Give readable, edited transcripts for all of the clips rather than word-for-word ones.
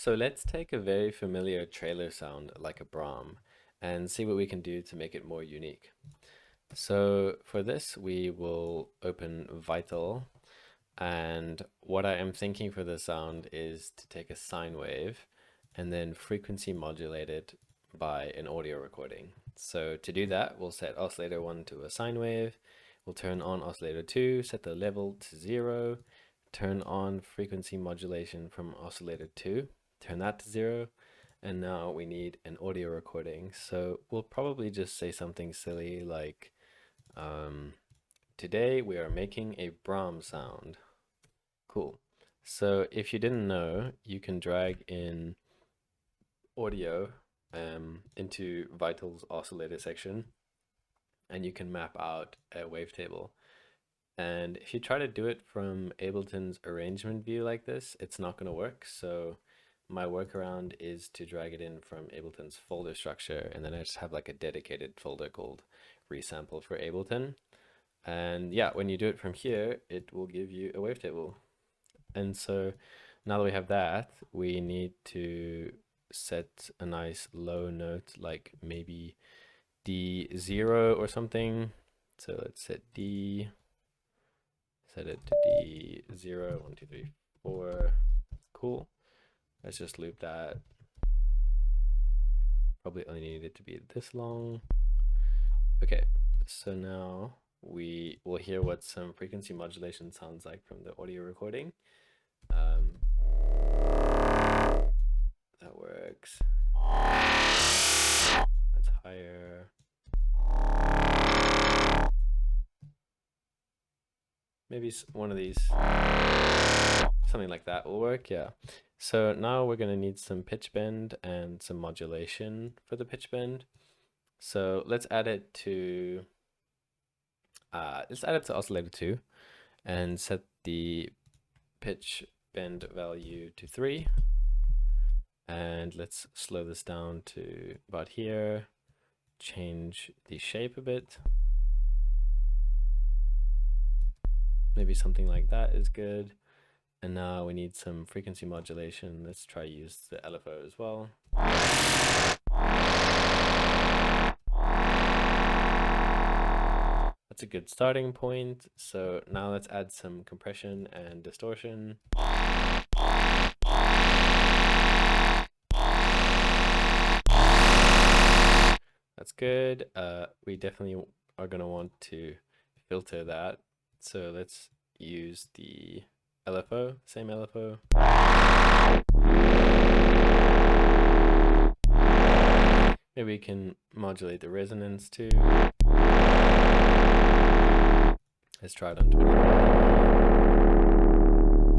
So let's take a very familiar trailer sound like a Braam and see what we can do to make it more unique. So for this, we will open Vital, and what I am thinking for the sound is to take a sine wave and then frequency modulate it by an audio recording. So to do that, we'll set oscillator 1 to a sine wave, we'll turn on oscillator 2, set the level to 0, turn on frequency modulation from oscillator 2, turn that to 0, and now we need an audio recording. So we'll probably just say something silly like, today we are making a Braam sound. Cool. So if you didn't know, you can drag in audio into Vital's oscillator section, and you can map out a wavetable. And if you try to do it from Ableton's arrangement view like this, it's not going to work. So my workaround is to drag it in from Ableton's folder structure, and then I just have like a dedicated folder called Resample for Ableton. And yeah, when you do it from here, it will give you a wavetable. And so now that we have that, we need to set a nice low note, like maybe D0 or something. So let's set D, set it to D0, 1, 2, 3, 4. Cool. Let's just loop that. Probably only need it to be this long. Okay, so now we will hear what some frequency modulation sounds like from the audio recording. That works. That's higher. Maybe one of these, something like that will work, yeah. So now we're going to need some pitch bend and some modulation for the pitch bend. So let's add it to oscillator 2 and set the pitch bend value to 3. And let's slow this down to about here, change the shape a bit. Maybe something like that is good. And now we need some frequency modulation. Let's try use the LFO as well. That's a good starting point. So now let's add some compression and distortion. That's good. We definitely are going to want to filter that. So let's use the LFO, same LFO. Maybe we can modulate the resonance too. Let's try it on 20.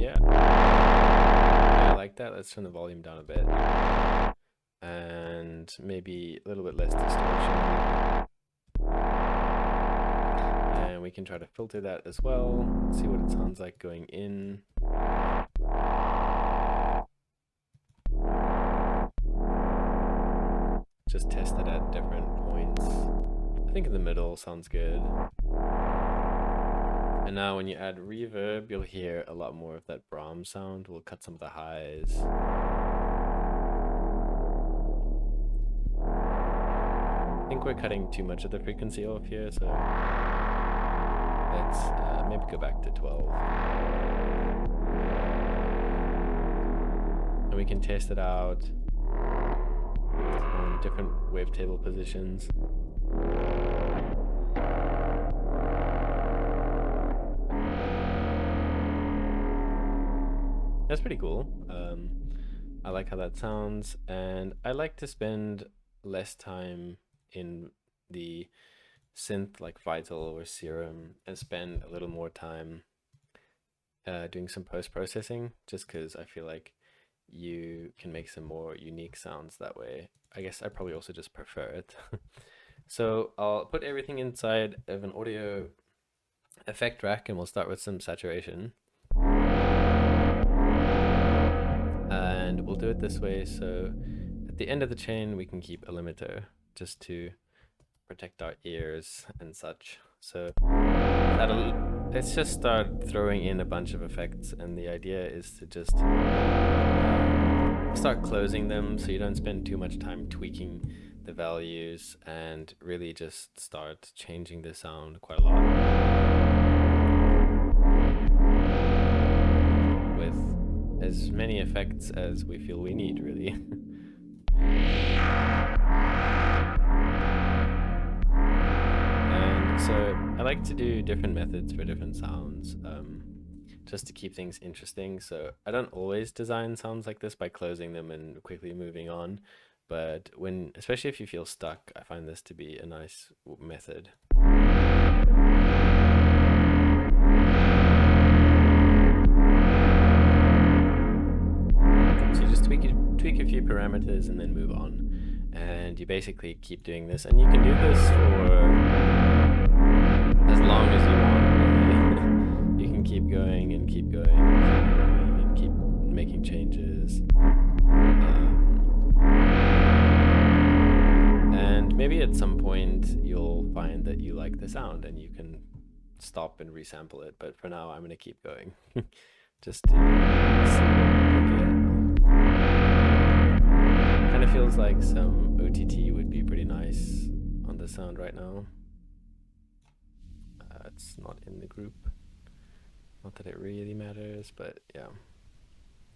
Yeah, I like that. Let's turn the volume down a bit. And maybe a little bit less distortion. And we can try to filter that as well, see what it sounds like going in. Just test it at different points. I think in the middle sounds good. And now when you add reverb, you'll hear a lot more of that Braam sound. We'll cut some of the highs. I think we're cutting too much of the frequency off here, so let's maybe go back to 12. And we can test it out on different wavetable positions. That's pretty cool. I like how that sounds, and I like to spend less time in the synth like Vital or Serum and spend a little more time doing some post-processing, just because I feel like you can make some more unique sounds that way. I guess I probably also just prefer it. So I'll put everything inside of an audio effect rack, and we'll start with some saturation. And we'll do it this way, so at the end of the chain we can keep a limiter just to protect our ears and such. So let's just start throwing in a bunch of effects, and the idea is to just start closing them so you don't spend too much time tweaking the values, and really just start changing the sound quite a lot with as many effects as we feel we need, really. And so I like to do different methods for different sounds, just to keep things interesting. So I don't always design sounds like this by closing them and quickly moving on, but especially if you feel stuck, I find this to be a nice method. So you just tweak a few parameters and then move on, and you basically keep doing this, and you can do this for as long as you want, really. You can keep going and keep going and keep making changes. And maybe at some point you'll find that you like the sound and you can stop and resample it, but for now I'm going to keep going just to see what we get. Kind of feels like some OTT would be pretty nice on the sound right now. It's not in the group. Not that it really matters, but yeah.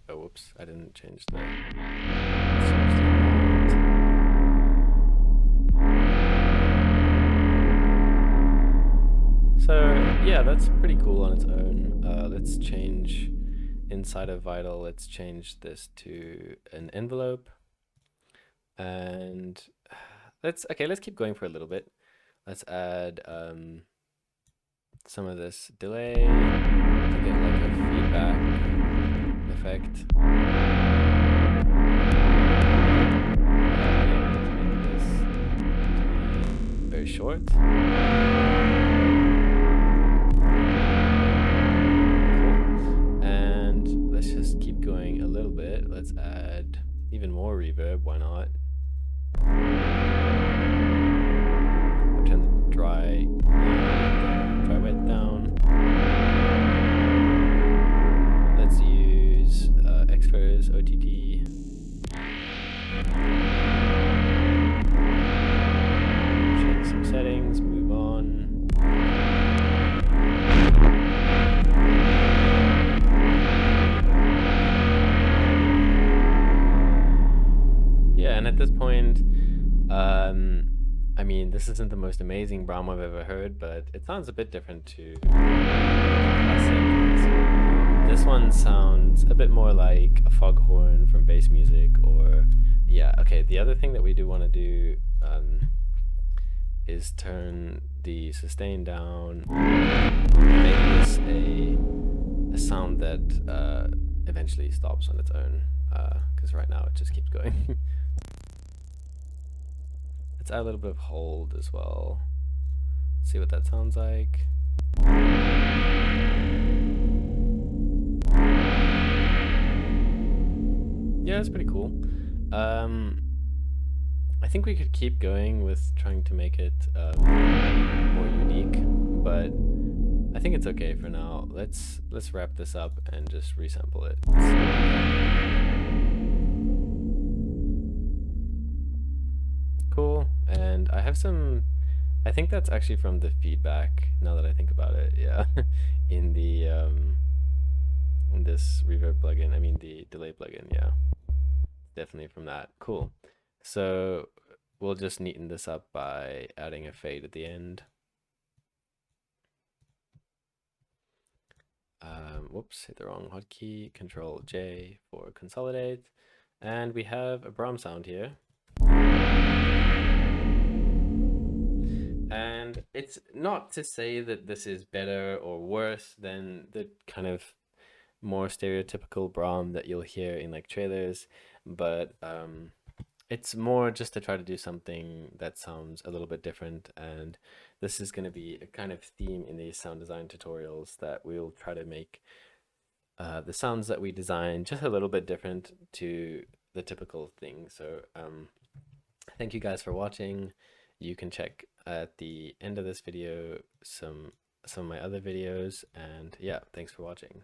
Oh, whoops, I didn't change the So yeah, that's pretty cool on its own. Let's change inside of Vital. Let's change this to an envelope, and let's keep going for a little bit. Let's add some of this delay to get like a feedback effect. Make this very short. Let's just keep going a little bit. Let's add even more reverb, why not? I'll turn the dry wet down. Let's use Xpers OTT. Change some settings, move on. And at this point, I mean, this isn't the most amazing Braam I've ever heard, but it sounds a bit different to classic. This one sounds a bit more like a foghorn from bass music, or yeah. Okay, the other thing that we do want to do is turn the sustain down, make this a sound that eventually stops on its own, because right now it just keeps going. Let's add a little bit of hold as well. See what that sounds like. Yeah, it's pretty cool. I think we could keep going with trying to make it more unique, but I think it's okay for now. Let's wrap this up and just resample it. Cool. And I have some, I think that's actually from the feedback, now that I think about it. Yeah. In the in this reverb plugin, I mean the delay plugin. Yeah, definitely from that. Cool. So we'll just neaten this up by adding a fade at the end. Whoops, hit the wrong hotkey. Control J for consolidate, and we have a Braam sound here. And it's not to say that this is better or worse than the kind of more stereotypical Braam that you'll hear in like trailers, but it's more just to try to do something that sounds a little bit different, and this is going to be a kind of theme in these sound design tutorials, that we'll try to make the sounds that we design just a little bit different to the typical thing. So thank you guys for watching. You can check at the end of this video some of my other videos, and yeah, thanks for watching.